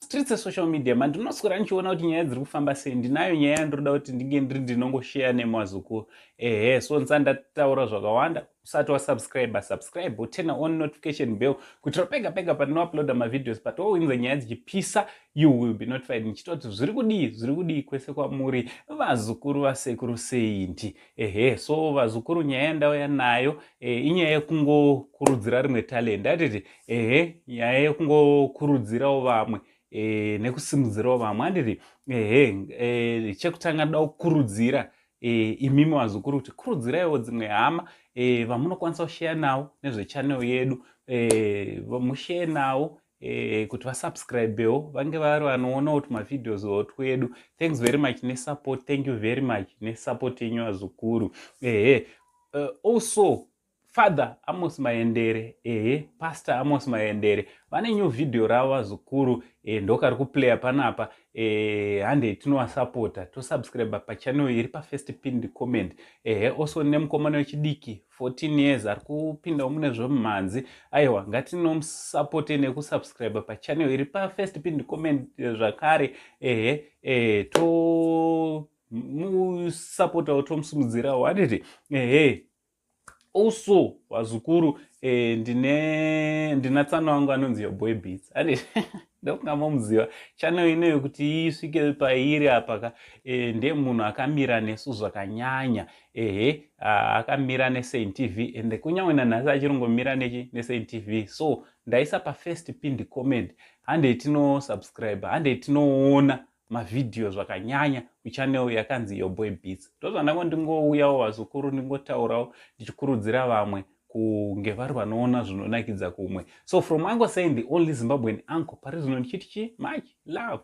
streets social media mandinoswera ndichiona kuti nyaya dziri kufamba sei. Ndinayo nyaya yandoda kuti ndinge ndinongoshare nemazukuru. So ndataura zvakawanda. Usati wasubscribe utena on notification bell kuti pega pandinouploada mavideos patowinza nyaya dzichipisa, you will be notified. Ndichitoti zviri kudii kwese kwamuri vazukuru vasekuru seindi. So vazukuru nyaya yandauya nayo inyaya yekungokurudzira rimwe talent. Atiti nyaya yekungokurudzirawo vamwe nekusimudzirawo vamwe. Handiti chekutanga ndoda kukurudzira imimi vazukuru kuti kurudziraiwo dzimwe hama vamunokwanisa kushare nawo nezvechannel yedu, mushare nawo kuti vasubscribewo vange vari vanoona kuti mavideos twedu. Thanks very much nesupport. Thank you very much nesupport yenyu vazukuru. Also Father Amos Maendere, Pastor Amos Maendere, vane new video ravo vazukuru ndokari kuplaya panapa. Hande tinovasupporta tosubscribe pachannel iri pafirst pinned comment. Also nemukomana wechidiki 14 years ari kupinda mune zvemumhanzi. Aiwa ngatinomusupporte nekusubscribe pachannel iri pafirst pinned comment zvakare. Tomusupportawo tomusimudzirawo. Handiti also vazukuru ndina tsana wangu anonzi Yoboy Beats. Ndokungamomuziva channel inoyo kuti isvike pairi apa ndiye munhu akamira nesu zvakanyanya. Akamira neSaint TV ende kunyange nanhasi achirongomira neSaint TV. So ndaisa pafirst pinned comment. Hande tinosubscribe, hande tinoona mavideos zvakanyanya kuchannel yakanzi Yoboy Beats. Ndozvandango ndingouyawo vazukuru ndingotaurawo ndichikurudzira vamwe kunge vari vanoona zvinonakidza kumwe. So from Uncle saying the only Zimbabwean uncle, pari zvino ndichiti much love.